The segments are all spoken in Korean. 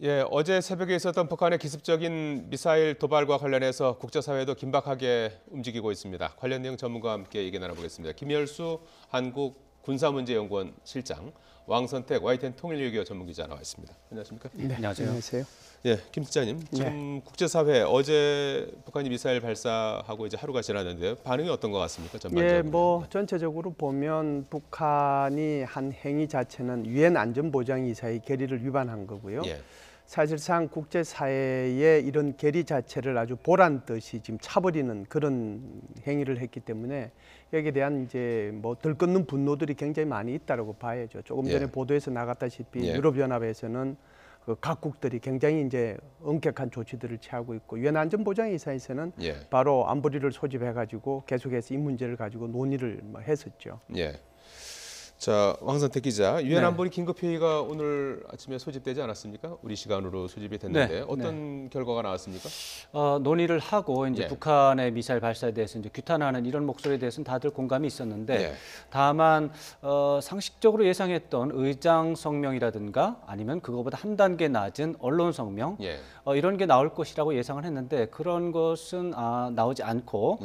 예, 어제 새벽에 있었던 북한의 기습적인 미사일 도발과 관련해서 국제사회도 긴박하게 움직이고 있습니다. 관련 내용 전문가와 함께 얘기 나눠보겠습니다. 김열수 한국군사문제연구원 실장, 왕선택 YTN 통일외교 전문기자 나와 있습니다. 안녕하십니까? 네, 안녕하세요. 예, 김 실장님, 지금 국제사회 어제 북한이 미사일 발사하고 이제 하루가 지났는데요. 반응이 어떤 것 같습니까? 전반적으로. 전체적으로 보면 북한이 한 행위 자체는 유엔 안전보장이사의 결의를 위반한 거고요. 예. 사실상 국제사회의 이런 결의 자체를 아주 보란 듯이 지금 차버리는 그런 행위를 했기 때문에 여기에 대한 이제 들끓는 분노들이 굉장히 많이 있다고 봐야죠. 조금 전에 보도에서 나갔다시피 유럽연합에서는 그 각국들이 굉장히 이제 엄격한 조치들을 취하고 있고 유엔 안전보장이사에서는 바로 안보리를 소집해가지고 계속해서 이 문제를 가지고 논의를 했었죠. 예. 자, 왕선택 기자, 유엔 안보리 긴급회의가 오늘 아침에 소집되지 않았습니까? 우리 시간으로 소집이 됐는데 어떤 결과가 나왔습니까? 논의를 하고 이제 북한의 미사일 발사에 대해서 이제 규탄하는 이런 목소리에 대해서는 다들 공감이 있었는데 다만 상식적으로 예상했던 의장 성명이라든가 아니면 그거보다 한 단계 낮은 언론 성명 이런 게 나올 것이라고 예상을 했는데 그런 것은 나오지 않고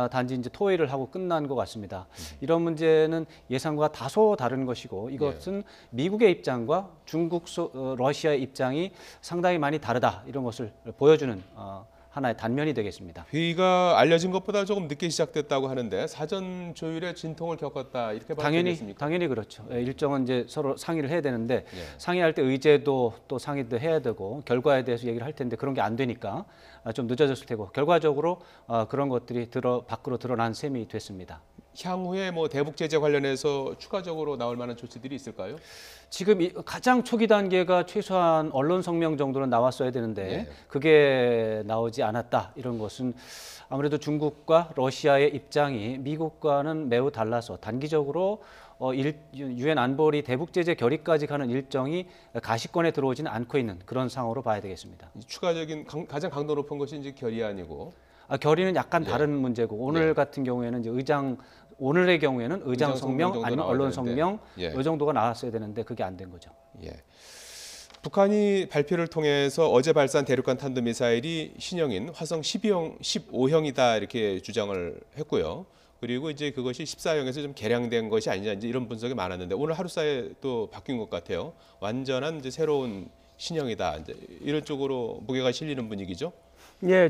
단지 이제 토의를 하고 끝난 것 같습니다. 이런 문제는 예상과 다소 다른 것이고 이것은 미국의 입장과 중국, 러시아의 입장이 상당히 많이 다르다 이런 것을 보여주는 하나의 단면이 되겠습니다. 회의가 알려진 것보다 조금 늦게 시작됐다고 하는데 사전 조율에 진통을 겪었다 이렇게 봐도 되겠습니까? 당연히 그렇죠. 일정은 이제 서로 상의를 해야 되는데 상의할 때 의제도 또 상의도 해야 되고 결과에 대해서 얘기를 할 텐데 그런 게 안 되니까 좀 늦어졌을 테고 결과적으로 그런 것들이 밖으로 드러난 셈이 됐습니다. 향후에 대북 제재 관련해서 추가적으로 나올 만한 조치들이 있을까요? 지금 가장 초기 단계가 최소한 언론 성명 정도는 나왔어야 되는데 그게 나오지 않았다. 이런 것은 아무래도 중국과 러시아의 입장이 미국과는 매우 달라서 단기적으로 유엔 안보리 대북 제재 결의까지 가는 일정이 가시권에 들어오지는 않고 있는 그런 상황으로 봐야 되겠습니다. 추가적인 가장 강도 높은 것이 이제 결의안이고 결의는 약간 다른 문제고 오늘 같은 경우에는 이제 오늘의 경우에는 의장 성명 아니면 언론 성명 이 정도가 나왔어야 되는데 그게 안 된 거죠. 북한이 발표를 통해서 어제 발사한 대륙간 탄도미사일이 신형인 화성 15형이다 이렇게 주장을 했고요. 그리고 이제 그것이 14형에서 좀 개량된 것이 아니냐 이제 이런 분석이 많았는데 오늘 하루 사이에 또 바뀐 것 같아요. 완전한 이제 새로운 신형이다. 이제 이런 쪽으로 무게가 실리는 분위기죠.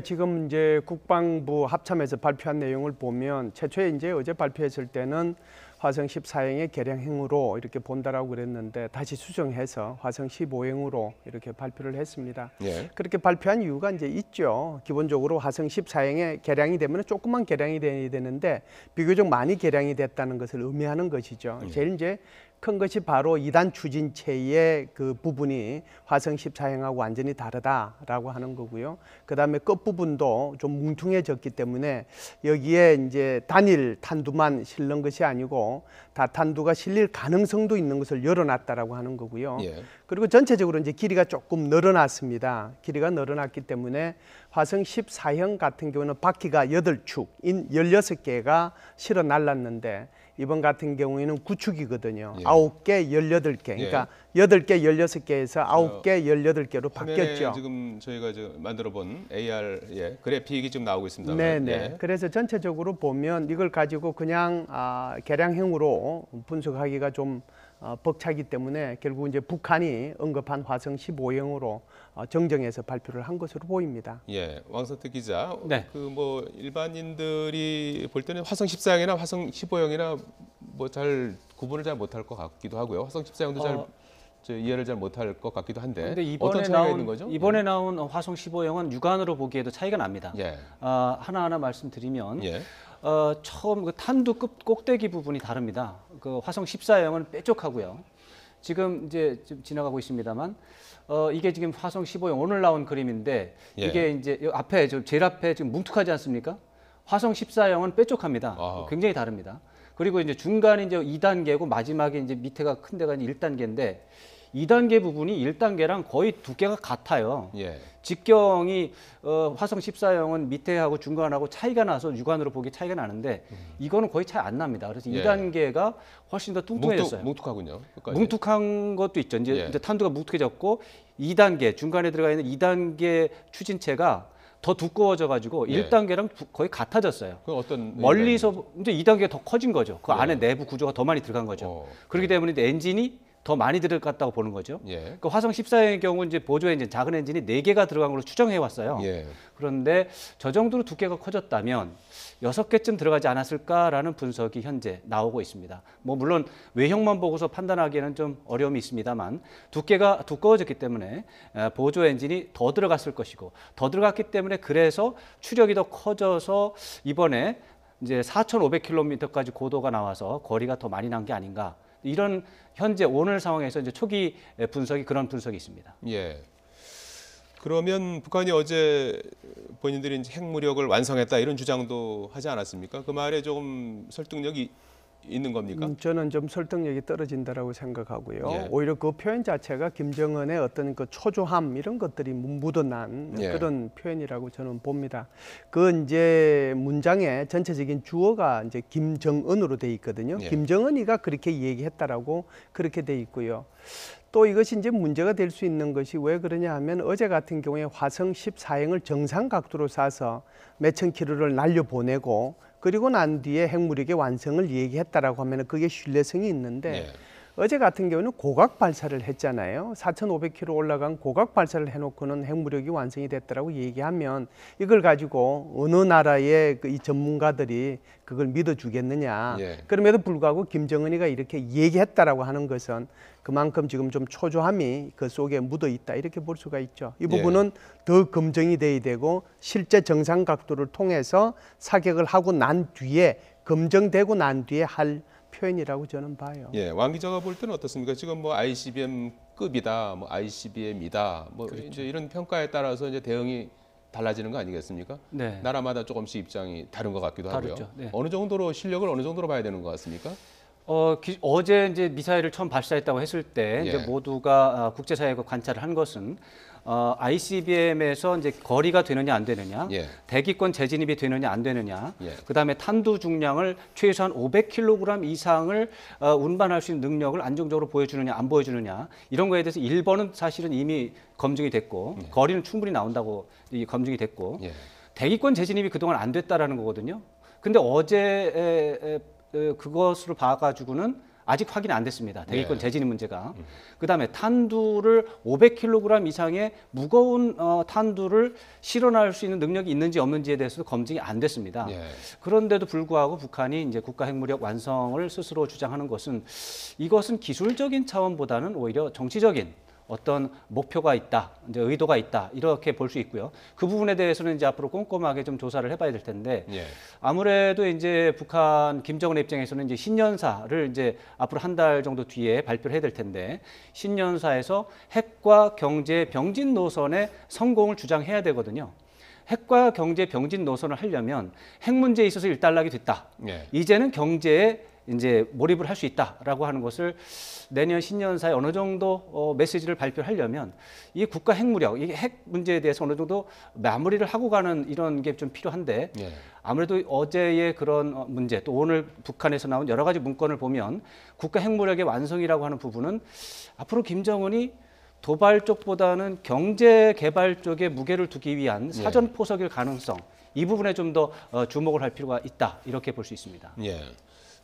지금 이제 국방부 합참에서 발표한 내용을 보면 최초에 이제 어제 발표했을 때는 화성 14형의 개량형으로 이렇게 본다라고 그랬는데 다시 수정해서 화성 15형으로 이렇게 발표를 했습니다. 그렇게 발표한 이유가 이제 있죠. 기본적으로 화성 14형의 개량이 되면 조금만 개량이 돼야 되는데 비교적 많이 개량이 됐다는 것을 의미하는 것이죠. 제일 이제 큰 것이 바로 2단 추진체의 그 부분이 화성 14형하고 완전히 다르다라고 하는 거고요. 그다음에 끝부분도 좀 뭉퉁해졌기 때문에 여기에 이제 단일 탄두만 실는 것이 아니고 다탄두가 실릴 가능성도 있는 것을 열어놨다라고 하는 거고요. 그리고 전체적으로 이제 길이가 조금 늘어났습니다. 길이가 늘어났기 때문에 화성 14형 같은 경우는 바퀴가 8축인 16개가 실어 날랐는데 이번 같은 경우에는 9축이거든요. 9개, 18개. 그러니까 8개, 16개에서 9개, 18개로 바뀌었죠. 지금 저희가 만들어 본 AR 그래픽이 좀 나오고 있습니다. 그래서 전체적으로 보면 이걸 가지고 그냥 개량형으로 분석하기가 좀 벅차기 때문에 결국 이제 북한이 언급한 화성 15형으로 정정해서 발표를 한 것으로 보입니다. 왕선택 기자, 일반인들이 볼 때는 화성 14형이나 화성 15형이나 잘 구분을 잘 못할 것 같기도 하고요. 화성 14형도 이해를 잘 못할 것 같기도 한데 어떤 차이가 있는 거죠? 이번에 나온 화성 15형은 육안으로 보기에도 차이가 납니다. 하나하나 말씀드리면 처음 그 탄두 꼭대기 부분이 다릅니다. 그 화성 14형은 뾰족하고요. 지금 이제 지나가고 있습니다만 이게 지금 화성 15형 오늘 나온 그림인데 이게 이제 앞에 제일 앞에 지금 뭉툭하지 않습니까? 화성 14형은 뾰족합니다. 굉장히 다릅니다. 그리고 이제 중간이 이제 2단계고 마지막에 이제 밑에가 큰 데가 1단계인데 2단계 부분이 1단계랑 거의 두께가 같아요. 직경이 화성 14형은 밑에하고 중간하고 차이가 나서 육안으로 보기 차이가 나는데 이거는 거의 차이 안 납니다. 그래서 2단계가 훨씬 더 뚱뚱해졌어요. 뭉툭하군요. 뭉툭한 것도 있죠. 이제 탄두가 뭉툭해졌고 2단계 중간에 들어가 있는 2단계 추진체가 더 두꺼워져 가지고 1단계랑 거의 같아졌어요. 그 어떤 멀리서 이제 2단계가 더 커진 거죠. 그 안에 내부 구조가 더 많이 들어간 거죠. 그렇기 때문에 엔진이 더 많이 들어갔다고 보는 거죠. 그 화성 14형의 경우 이제 보조 엔진, 작은 엔진이 4개가 들어간 걸로 추정해 왔어요. 그런데 저 정도로 두께가 커졌다면 6개쯤 들어가지 않았을까라는 분석이 현재 나오고 있습니다. 뭐 물론 외형만 보고서 판단하기에는 좀 어려움이 있습니다만 두께가 두꺼워졌기 때문에 보조 엔진이 더 들어갔을 것이고 더 들어갔기 때문에 그래서 추력이 더 커져서 이번에 이제 4,500km까지 고도가 나와서 거리가 더 많이 난 게 아닌가. 이런 현재 오늘 상황에서 이제 초기 분석이 그런 분석이 있습니다. 예. 그러면 북한이 어제 본인들이 이제 핵무력을 완성했다 이런 주장도 하지 않았습니까? 그 말에 조금 설득력이 있는 겁니까? 저는 좀 설득력이 떨어진다라고 생각하고요. 예. 오히려 그 표현 자체가 김정은의 어떤 그 초조함 이런 것들이 묻어난 그런 표현이라고 저는 봅니다. 그 이제 문장의 전체적인 주어가 이제 김정은으로 돼 있거든요. 김정은이가 그렇게 얘기했다라고 그렇게 돼 있고요. 또 이것이 이제 문제가 될 수 있는 것이 왜 그러냐 하면 어제 같은 경우에 화성 14형을 정상 각도로 쏴서 몇천 킬로를 날려보내고 그리고 난 뒤에 핵무력의 완성을 얘기했다라고 하면 그게 신뢰성이 있는데 어제 같은 경우는 고각 발사를 했잖아요. 4,500km 올라간 고각 발사를 해놓고는 핵무력이 완성이 됐다라고 얘기하면 이걸 가지고 어느 나라의 이 전문가들이 그걸 믿어주겠느냐. 그럼에도 불구하고 김정은이가 이렇게 얘기했다라고 하는 것은 그만큼 지금 좀 초조함이 그 속에 묻어 있다 이렇게 볼 수가 있죠. 이 부분은 더 검증이 돼야 되고 실제 정상 각도를 통해서 사격을 하고 난 뒤에 검증되고 난 뒤에 할 표현이라고 저는 봐요. 예, 왕 기자가 볼 때는 어떻습니까? 지금 뭐 ICBM급이다, 뭐 ICBM이다, 뭐 이제 이런 평가에 따라서 이제 대응이 달라지는 거 아니겠습니까? 나라마다 조금씩 입장이 다른 것 같기도 하고요. 어느 정도로 실력을 어느 정도로 봐야 되는 것 같습니까? 어제 이제 미사일을 처음 발사했다고 했을 때 이제 모두가 국제사회가 관찰을 한 것은 ICBM에서 이제 거리가 되느냐 안 되느냐, 대기권 재진입이 되느냐 안 되느냐, 그다음에 탄두 중량을 최소한 500kg 이상을 운반할 수 있는 능력을 안정적으로 보여주느냐 안 보여주느냐 이런 거에 대해서 1번은 사실은 이미 검증이 됐고 거리는 충분히 나온다고 검증이 됐고 대기권 재진입이 그동안 안 됐다라는 거거든요. 근데 어제 그것으로 봐가지고는 아직 확인이 안 됐습니다. 대기권 재진입 문제가. 그다음에 탄두를 500kg 이상의 무거운 탄두를 실어날 수 있는 능력이 있는지 없는지에 대해서도 검증이 안 됐습니다. 그런데도 불구하고 북한이 이제 국가 핵무력 완성을 스스로 주장하는 것은 이것은 기술적인 차원보다는 오히려 정치적인 어떤 목표가 있다, 이제 의도가 있다 이렇게 볼 수 있고요. 그 부분에 대해서는 이제 앞으로 꼼꼼하게 좀 조사를 해봐야 될 텐데 아무래도 이제 북한 김정은의 입장에서는 이제 신년사를 이제 앞으로 한 달 정도 뒤에 발표를 해야 될 텐데 신년사에서 핵과 경제 병진 노선의 성공을 주장해야 되거든요. 핵과 경제 병진 노선을 하려면 핵 문제에 있어서 일단락이 됐다. 이제는 경제에 이제 몰입을 할 수 있다라고 하는 것을 내년 신년사에 어느 정도 메시지를 발표하려면 이 국가 핵무력, 이 핵 문제에 대해서 어느 정도 마무리를 하고 가는 이런 게 좀 필요한데 아무래도 어제의 그런 문제 또 오늘 북한에서 나온 여러 가지 문건을 보면 국가 핵무력의 완성이라고 하는 부분은 앞으로 김정은이 도발 쪽보다는 경제 개발 쪽에 무게를 두기 위한 사전 포석일 가능성 이 부분에 좀 더 주목을 할 필요가 있다 이렇게 볼 수 있습니다.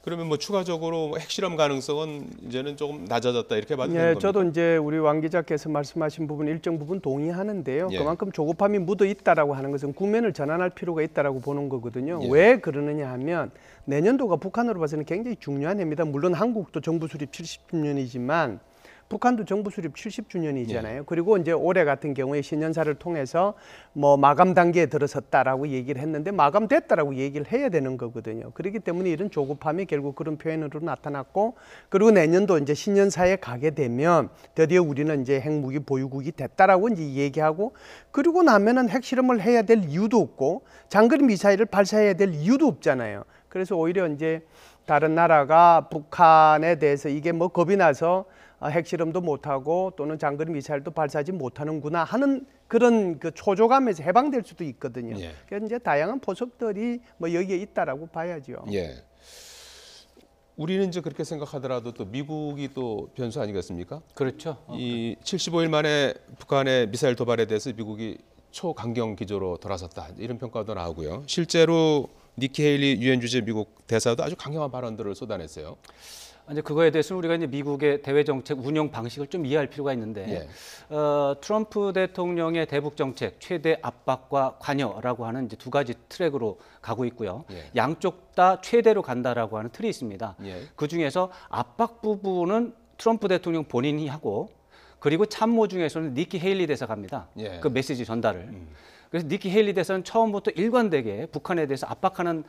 그러면 뭐 추가적으로 핵실험 가능성은 이제는 조금 낮아졌다 이렇게 봐도 되는 겁니까? 저도 이제 우리 왕 기자께서 말씀하신 부분 일정 부분 동의하는데요. 그만큼 조급함이 묻어 있다라고 하는 것은 국면을 전환할 필요가 있다라고 보는 거거든요. 왜 그러느냐 하면 내년도가 북한으로 봐서는 굉장히 중요한 해입니다. 물론 한국도 정부 수립 70주년이지만 북한도 정부 수립 70주년이잖아요. 그리고 이제 올해 같은 경우에 신년사를 통해서 뭐 마감 단계에 들어섰다라고 얘기를 했는데 마감됐다라고 얘기를 해야 되는 거거든요. 그렇기 때문에 이런 조급함이 결국 그런 표현으로 나타났고 그리고 내년도 이제 신년사에 가게 되면 드디어 우리는 이제 핵무기 보유국이 됐다라고 이제 얘기하고 그리고 나면은 핵실험을 해야 될 이유도 없고 장거리 미사일을 발사해야 될 이유도 없잖아요. 그래서 오히려 이제 다른 나라가 북한에 대해서 이게 뭐 겁이 나서 핵실험도 못하고 또는 장거리 미사일도 발사하지 못하는구나 하는 그런 그 초조감에서 해방될 수도 있거든요. 그래서 이제 다양한 포석들이 뭐 여기에 있다라고 봐야죠. 우리는 이제 그렇게 생각하더라도 또 미국이 또 변수 아니겠습니까? 그렇죠. 이 75일 만에 북한의 미사일 도발에 대해서 미국이 초강경 기조로 돌아섰다 이런 평가도 나오고요. 실제로 니키 헤일리 유엔 주재 미국 대사도 아주 강경한 발언들을 쏟아냈어요. 이제 그거에 대해서는 우리가 이제 미국의 대외 정책 운영 방식을 좀 이해할 필요가 있는데 트럼프 대통령의 대북 정책 최대 압박과 관여라고 하는 이제 두 가지 트랙으로 가고 있고요. 양쪽 다 최대로 간다라고 하는 틀이 있습니다. 그 중에서 압박 부분은 트럼프 대통령 본인이 하고 그리고 참모 중에서는 니키 헤일리 대사가 합니다. 그 메시지 전달을. 그래서 니키 헤일리 대사는 처음부터 일관되게 북한에 대해서 압박하는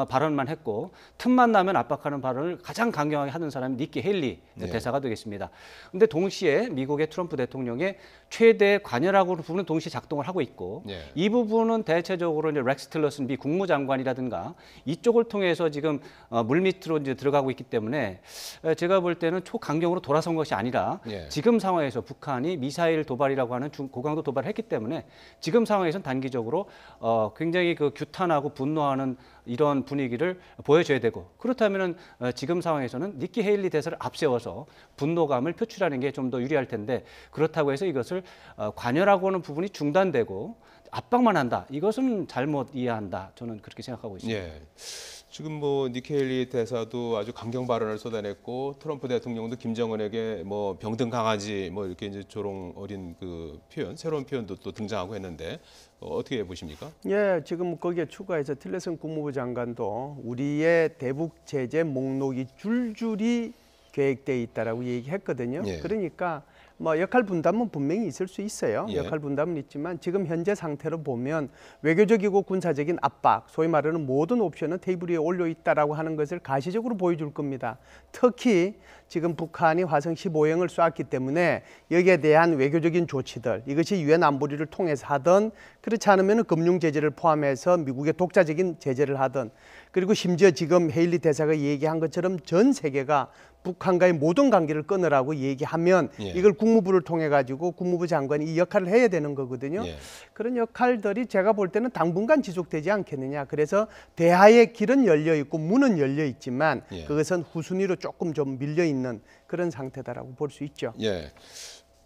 발언만 했고 틈만 나면 압박하는 발언을 가장 강경하게 하는 사람이 니키 헤일리 대사가 되겠습니다. 그런데 동시에 미국의 트럼프 대통령의 최대 관여라고 부분은 동시에 작동을 하고 있고 이 부분은 대체적으로 이제 렉스 틸러슨 미 국무장관이라든가 이쪽을 통해서 지금 물밑으로 이제 들어가고 있기 때문에 제가 볼 때는 초강경으로 돌아선 것이 아니라 지금 상황에서 북한이 미사일 도발이라고 하는 고강도 도발을 했기 때문에 지금 상황에서는 단기적으로 굉장히 그 규탄하고 분노하는 이런 분위기를 보여줘야 되고 그렇다면은 지금 상황에서는 니키 헤일리 대사를 앞세워서 분노감을 표출하는 게 좀 더 유리할 텐데 그렇다고 해서 이것을 관여라고 하는 부분이 중단되고 압박만 한다. 이것은 잘못 이해한다. 저는 그렇게 생각하고 있습니다. 지금 뭐 니키 헤일리 대사도 아주 강경 발언을 쏟아냈고 트럼프 대통령도 김정은에게 뭐 병든 강아지 뭐 이렇게 이제 조롱 어린 그 표현, 새로운 표현도 또 등장하고 했는데 어떻게 보십니까? 지금 거기에 추가해서 틸러슨 국무부 장관도 우리의 대북 제재 목록이 줄줄이 계획돼 있다라고 얘기했거든요. 그러니까 뭐 역할 분담은 분명히 있을 수 있어요. 역할 분담은 있지만 지금 현재 상태로 보면 외교적이고 군사적인 압박, 소위 말하는 모든 옵션은 테이블 위에 올려 있다라고 하는 것을 가시적으로 보여줄 겁니다. 특히 지금 북한이 화성 15형을 쏘았기 때문에 여기에 대한 외교적인 조치들, 이것이 유엔 안보리를 통해서 하든 그렇지 않으면 금융 제재를 포함해서 미국의 독자적인 제재를 하든 그리고 심지어 지금 헤일리 대사가 얘기한 것처럼 전 세계가 북한과의 모든 관계를 끊으라고 얘기하면 이걸 국무부를 통해 가지고 국무부 장관이 이 역할을 해야 되는 거거든요. 그런 역할들이 제가 볼 때는 당분간 지속되지 않겠느냐. 그래서 대화의 길은 열려 있고 문은 열려 있지만 그것은 후순위로 조금 좀 밀려 있는 그런 상태다라고 볼 수 있죠.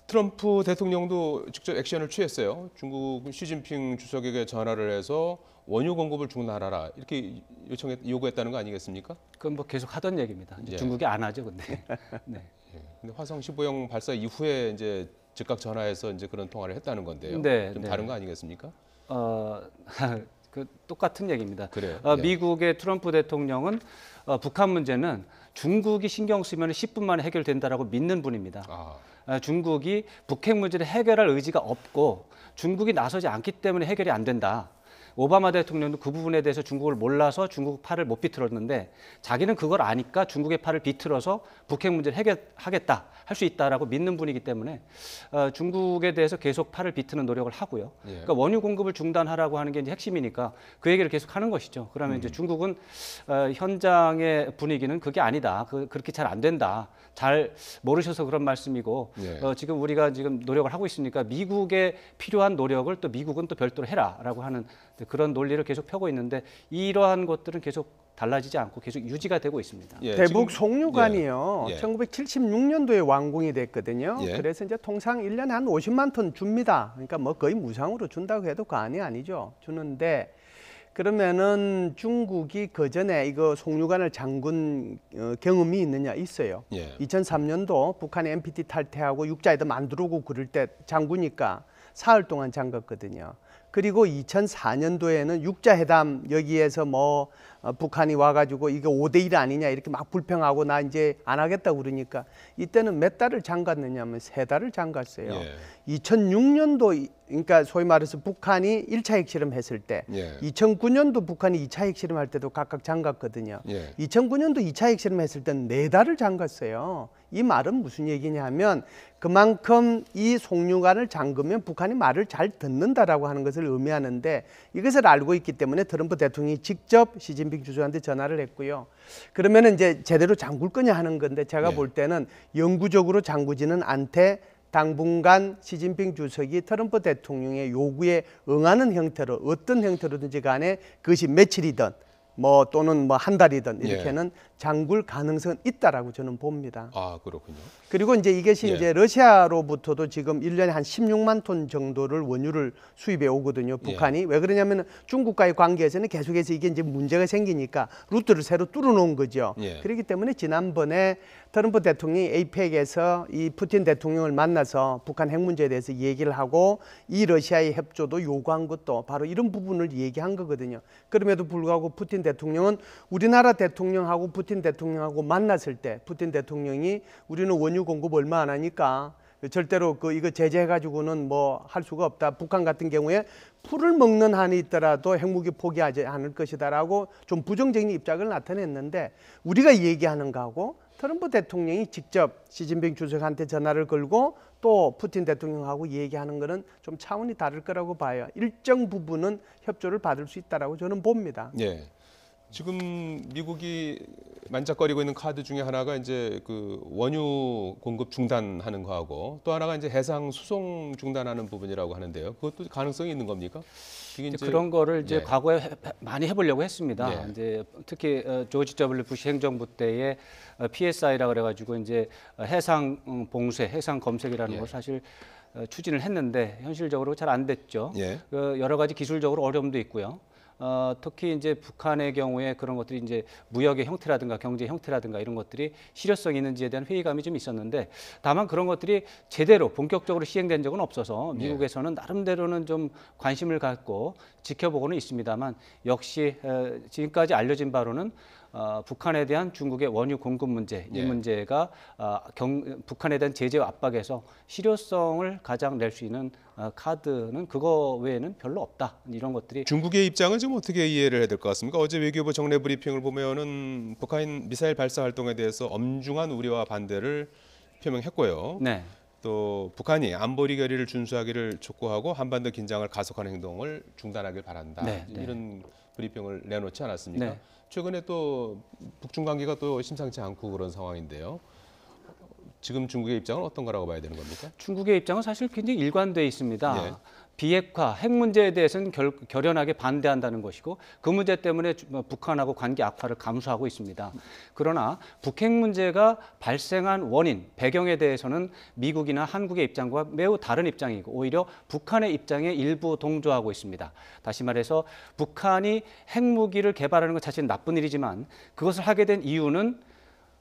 트럼프 대통령도 직접 액션을 취했어요. 중국 시진핑 주석에게 전화를 해서 원유 공급을 중단하라 이렇게 요구했다는 거 아니겠습니까? 그건 뭐 계속 하던 얘기입니다. 이제 중국이 안 하죠, 근데. 근데 화성 15형 발사 이후에 이제 즉각 전화해서 이제 그런 통화를 했다는 건데요. 좀 다른 거 아니겠습니까? 그 똑같은 얘기입니다. 그래요. 미국의 트럼프 대통령은 북한 문제는 중국이 신경 쓰면 10분 만에 해결된다라고 믿는 분입니다. 중국이 북핵 문제를 해결할 의지가 없고 중국이 나서지 않기 때문에 해결이 안 된다. 오바마 대통령도 그 부분에 대해서 중국을 몰라서 중국 팔을 못 비틀었는데 자기는 그걸 아니까 중국의 팔을 비틀어서 북핵 문제를 해결하겠다, 할 수 있다라고 믿는 분이기 때문에 중국에 대해서 계속 팔을 비트는 노력을 하고요. 그러니까 원유 공급을 중단하라고 하는 게 이제 핵심이니까 그 얘기를 계속 하는 것이죠. 그러면 이제 중국은 현장의 분위기는 그게 아니다. 그렇게 잘 안 된다. 잘 모르셔서 그런 말씀이고 지금 우리가 지금 노력을 하고 있으니까 미국에 필요한 노력을 또 미국은 또 별도로 해라라고 하는 그런 논리를 계속 펴고 있는데 이러한 것들은 계속 달라지지 않고 계속 유지가 되고 있습니다. 대북 송유관이요. 1976년도에 완공이 됐거든요. 그래서 이제 통상 1년에 한 50만 톤 줍니다. 그러니까 뭐 거의 무상으로 준다고 해도 과언이 아니죠. 주는데 그러면은 중국이 그 전에 이거 송유관을 잠근 경험이 있느냐? 있어요. 2003년도 북한이 NPT 탈퇴하고 육자에다 만들고 그럴 때 잠그니까 사흘 동안 잠갔거든요. 그리고 2004년도에는 육자회담 여기에서 뭐 북한이 와가지고 이게 5대1 아니냐 이렇게 막 불평하고 나 이제 안 하겠다 그러니까 이때는 몇 달을 잠갔느냐면 3달을 잠갔어요. 2006년도 그러니까 소위 말해서 북한이 1차 핵실험 했을 때 2009년도 북한이 2차 핵실험 할 때도 각각 잠갔거든요. 2009년도 2차 핵실험 했을 때는 4달을 잠갔어요. 이 말은 무슨 얘기냐면 그만큼 이 송유관을 잠그면 북한이 말을 잘 듣는다라고 하는 것을 의미하는데 이것을 알고 있기 때문에 트럼프 대통령이 직접 시진핑 주석한테 전화를 했고요. 그러면 이제 제대로 잠글 거냐 하는 건데 제가 볼 때는 영구적으로 잠그지는 않되 당분간 시진핑 주석이 트럼프 대통령의 요구에 응하는 형태로 어떤 형태로든지 간에 그것이 며칠이든 뭐 또는 뭐 한 달이든 이렇게는 잠글 가능성은 있다라고 저는 봅니다. 아, 그렇군요. 그리고 이제 이것이 이제 러시아로부터도 지금 1년에 한 16만 톤 정도를 원유를 수입해 오거든요. 북한이. 왜 그러냐면 중국과의 관계에서는 계속해서 이게 이제 문제가 생기니까 루트를 새로 뚫어 놓은 거죠. 그렇기 때문에 지난번에 트럼프 대통령이 에이펙에서 이 푸틴 대통령을 만나서 북한 핵 문제에 대해서 얘기를 하고 이 러시아의 협조도 요구한 것도 바로 이런 부분을 얘기한 거거든요. 그럼에도 불구하고 푸틴 대통령은 우리나라 대통령하고 푸틴 대통령하고 만났을 때 푸틴 대통령이 우리는 원유 공급 얼마 안 하니까 절대로 이거 제재해가지고는 뭐 할 수가 없다. 북한 같은 경우에 풀을 먹는 한이 있더라도 핵무기 포기하지 않을 것이다라고 좀 부정적인 입장을 나타냈는데 우리가 얘기하는 거하고 트럼프 대통령이 직접 시진핑 주석한테 전화를 걸고 또 푸틴 대통령하고 얘기하는 거는 좀 차원이 다를 거라고 봐요. 일정 부분은 협조를 받을 수 있다라고 저는 봅니다. 예. 지금 미국이 만작거리고 있는 카드 중에 하나가 이제 그 원유 공급 중단하는 거하고 또 하나가 이제 해상 수송 중단하는 부분이라고 하는데요. 그것도 가능성이 있는 겁니까? 이제 그런 거를 이제 과거에 많이 해보려고 했습니다. 이제 특히 조지 W 부시 행정부 때에 PSI라 그래가지고 이제 해상 봉쇄, 해상 검색이라는 걸 사실 추진을 했는데 현실적으로 잘 안 됐죠. 여러 가지 기술적으로 어려움도 있고요. 특히 이제 북한의 경우에 그런 것들이 이제 무역의 형태라든가 경제 형태라든가 이런 것들이 실효성이 있는지에 대한 회의감이 좀 있었는데 다만 그런 것들이 제대로 본격적으로 시행된 적은 없어서 미국에서는 나름대로는 좀 관심을 갖고 지켜보고는 있습니다만 역시 지금까지 알려진 바로는 북한에 대한 중국의 원유 공급 문제, 이 문제가 북한에 대한 제재 압박에서 실효성을 가장 낼 수 있는 카드는 그거 외에는 별로 없다. 이런 것들이 중국의 입장은 좀 어떻게 이해를 해야 될 것 같습니까? 어제 외교부 정례 브리핑을 보면은 북한 미사일 발사 활동에 대해서 엄중한 우려와 반대를 표명했고요. 또 북한이 안보리 결의를 준수하기를 촉구하고 한반도 긴장을 가속하는 행동을 중단하길 바란다. 이런 브리핑을 내놓지 않았습니까? 최근에 또 북중 관계가 또 심상치 않고 그런 상황인데요. 지금 중국의 입장은 어떤 거라고 봐야 되는 겁니까? 중국의 입장은 사실 굉장히 일관되어 있습니다. 비핵화, 핵 문제에 대해서는 결연하게 반대한다는 것이고 그 문제 때문에 북한하고 관계 악화를 감수하고 있습니다. 그러나 북핵 문제가 발생한 원인, 배경에 대해서는 미국이나 한국의 입장과 매우 다른 입장이고 오히려 북한의 입장에 일부 동조하고 있습니다. 다시 말해서 북한이 핵무기를 개발하는 것 자체는 나쁜 일이지만 그것을 하게 된 이유는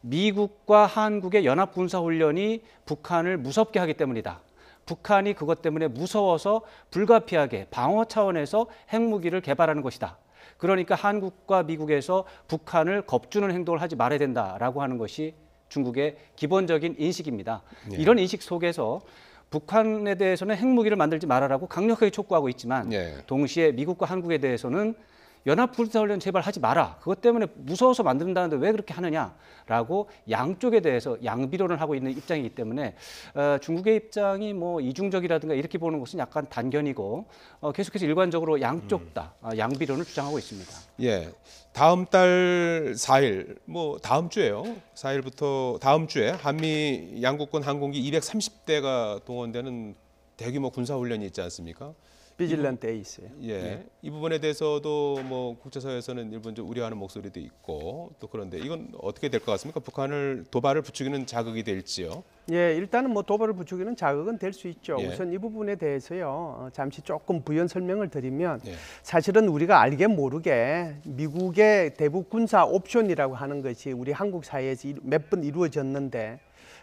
미국과 한국의 연합군사훈련이 북한을 무섭게 하기 때문이다. 북한이 그것 때문에 무서워서 불가피하게 방어 차원에서 핵무기를 개발하는 것이다. 그러니까 한국과 미국에서 북한을 겁주는 행동을 하지 말아야 된다라고 하는 것이 중국의 기본적인 인식입니다. 이런 인식 속에서 북한에 대해서는 핵무기를 만들지 말아라고 강력하게 촉구하고 있지만 동시에 미국과 한국에 대해서는 연합군사훈련 제발 하지 마라. 그것 때문에 무서워서 만든다는데 왜 그렇게 하느냐라고 양쪽에 대해서 양비론을 하고 있는 입장이기 때문에 중국의 입장이 뭐 이중적이라든가 이렇게 보는 것은 약간 단견이고 계속해서 일관적으로 양쪽 다 양비론을 주장하고 있습니다. 다음 달 4일, 뭐 다음 주에요. 4일부터 다음 주에 한미 양국군 항공기 230대가 동원되는 대규모 군사훈련이 있지 않습니까? 비질런트 에이스. 이 부분에 대해서도 뭐 국제사회에서는 일본 좀 우려하는 목소리도 있고 또 그런데 이건 어떻게 될 것 같습니까? 북한을 도발을 부추기는 자극이 될지요? 일단은 뭐 도발을 부추기는 자극은 될 수 있죠. 우선 이 부분에 대해서요. 잠시 조금 부연 설명을 드리면 사실은 우리가 알게 모르게 미국의 대북 군사 옵션이라고 하는 것이 우리 한국 사회에서 몇 번 이루어졌는데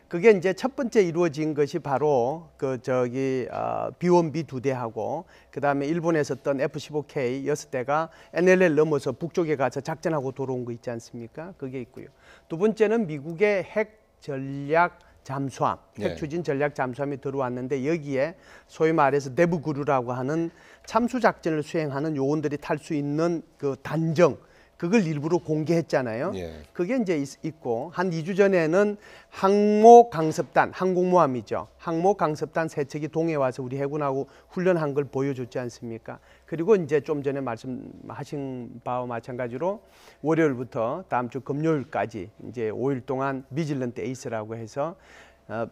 그게 이제 첫 번째 이루어진 것이 바로 B1B 2대하고 그다음에 일본에서 썼던 F-15K 6대가 NLL 넘어서 북쪽에 가서 작전하고 돌아온 거 있지 않습니까? 그게 있고요. 두 번째는 미국의 핵 전략 잠수함, 핵 추진 전략 잠수함이 들어왔는데 여기에 소위 말해서 데브그루라고 하는 참수 작전을 수행하는 요원들이 탈 수 있는 그 단정 그걸 일부러 공개했잖아요. 그게 이제 있고 한 2주 전에는 항모 강습단, 항공모함이죠. 항모 강습단 3척이 동해 와서 우리 해군하고 훈련한 걸 보여줬지 않습니까? 그리고 이제 좀 전에 말씀하신 바와 마찬가지로 월요일부터 다음 주 금요일까지 이제 5일 동안 비질런트 에이스라고 해서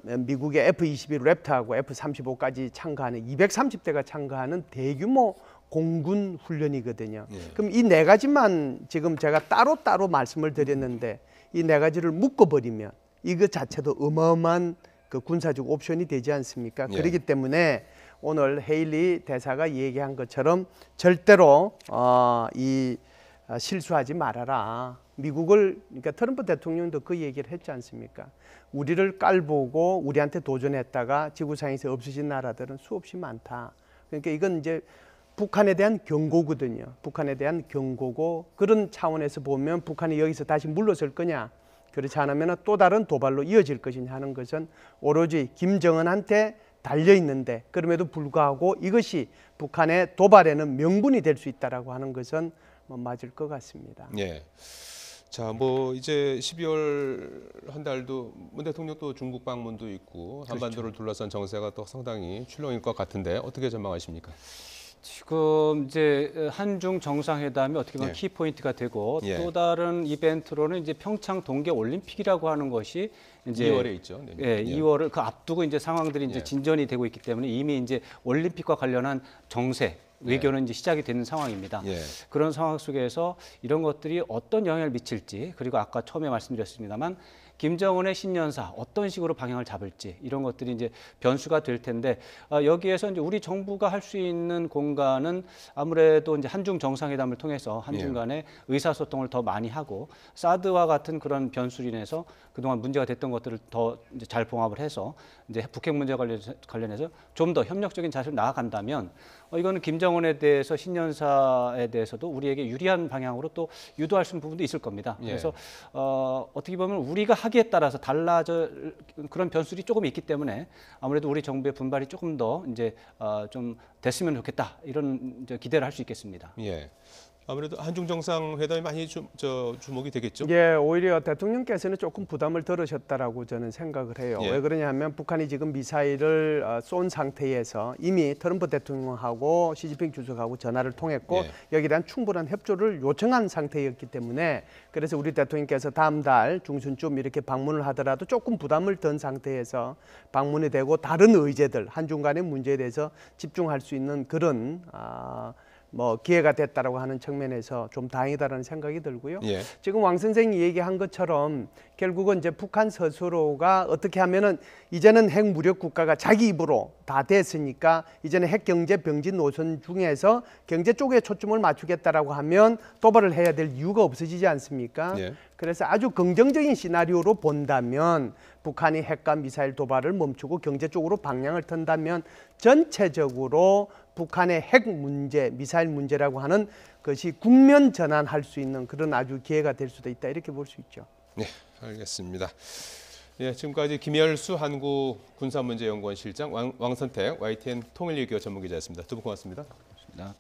미국의 F-22 랩터하고 F-35까지 참가하는 230대가 참가하는 대규모 공군 훈련이거든요. 예. 그럼 이 네 가지만 지금 제가 따로따로 말씀을 드렸는데 이 네 가지를 묶어버리면 이것 자체도 어마어마한 그 군사적 옵션이 되지 않습니까? 예. 그렇기 때문에 오늘 헤일리 대사가 얘기한 것처럼 절대로 실수하지 말아라. 미국을 그러니까 트럼프 대통령도 그 얘기를 했지 않습니까? 우리를 깔보고 우리한테 도전했다가 지구상에서 없어진 나라들은 수없이 많다. 그러니까 이건 이제 북한에 대한 경고거든요. 북한에 대한 경고고 그런 차원에서 보면 북한이 여기서 다시 물러설 거냐? 그렇지 않으면 또 다른 도발로 이어질 것이냐 하는 것은 오로지 김정은한테 달려 있는데 그럼에도 불구하고 이것이 북한의 도발에는 명분이 될 수 있다라고 하는 것은 뭐 맞을 것 같습니다. 예. 자, 뭐 이제 12월 한 달도 문 대통령 또 중국 방문도 있고 한반도를 둘러싼 정세가 또 상당히 출렁일 것 같은데 어떻게 전망하십니까? 지금 이제 한중 정상회담이 어떻게 보면 예. 키포인트가 되고 예. 또 다른 이벤트로는 이제 평창 동계 올림픽이라고 하는 것이 이제 2월에 있죠. 네. 예, 2월을 그 앞두고 이제 상황들이 이제 예. 진전이 되고 있기 때문에 이미 이제 올림픽과 관련한 정세 외교는 이제 시작이 되는 상황입니다. 예. 그런 상황 속에서 이런 것들이 어떤 영향을 미칠지 그리고 아까 처음에 말씀드렸습니다만 김정은의 신년사 어떤 식으로 방향을 잡을지 이런 것들이 이제 변수가 될 텐데 여기에서 이제 우리 정부가 할 수 있는 공간은 아무래도 이제 한중 정상회담을 통해서 한중 간의 의사소통을 더 많이 하고 사드와 같은 그런 변수로 인해서 그동안 문제가 됐던 것들을 더 이제 잘 봉합을 해서 이제 북핵 문제와 관련해서 좀 더 협력적인 자세로 나아간다면 이거는 김정은에 대해서 신년사에 대해서도 우리에게 유리한 방향으로 또 유도할 수 있는 부분도 있을 겁니다. 예. 그래서 어떻게 보면 우리가 하기에 따라서 달라져 그런 변수들이 조금 있기 때문에 아무래도 우리 정부의 분발이 조금 더 이제 좀 됐으면 좋겠다 이런 이제 기대를 할 수 있겠습니다. 예. 아무래도 한중 정상회담이 많이 주목이 되겠죠. 예, 오히려 대통령께서는 조금 부담을 덜으셨다라고 저는 생각을 해요. 예. 왜 그러냐면 북한이 지금 미사일을 쏜 상태에서 이미 트럼프 대통령하고 시진핑 주석하고 전화를 통했고 예. 여기에 대한 충분한 협조를 요청한 상태였기 때문에 그래서 우리 대통령께서 다음 달 중순쯤 이렇게 방문을 하더라도 조금 부담을 던 상태에서 방문이 되고 다른 의제들 한중 간의 문제에 대해서 집중할 수 있는 그런 뭐 기회가 됐다라고 하는 측면에서 좀 다행이다라는 생각이 들고요. 예. 지금 왕 선생이 얘기한 것처럼 결국은 이제 북한 스스로가 어떻게 하면은 이제는 핵 무력 국가가 자기 입으로 다 됐으니까 이제는 핵 경제 병진 노선 중에서 경제 쪽에 초점을 맞추겠다라고 하면 도발을 해야 될 이유가 없어지지 않습니까? 예. 그래서 아주 긍정적인 시나리오로 본다면 북한이 핵과 미사일 도발을 멈추고 경제 쪽으로 방향을 턴다면 전체적으로 북한의 핵 문제, 미사일 문제라고 하는 것이 국면 전환할 수 있는 그런 아주 기회가 될 수도 있다 이렇게 볼 수 있죠. 네, 알겠습니다. 예, 지금까지 김열수 한국군사문제연구원 실장 왕선택 YTN 통일외교 전문기자였습니다. 두 분 고맙습니다. 고맙습니다.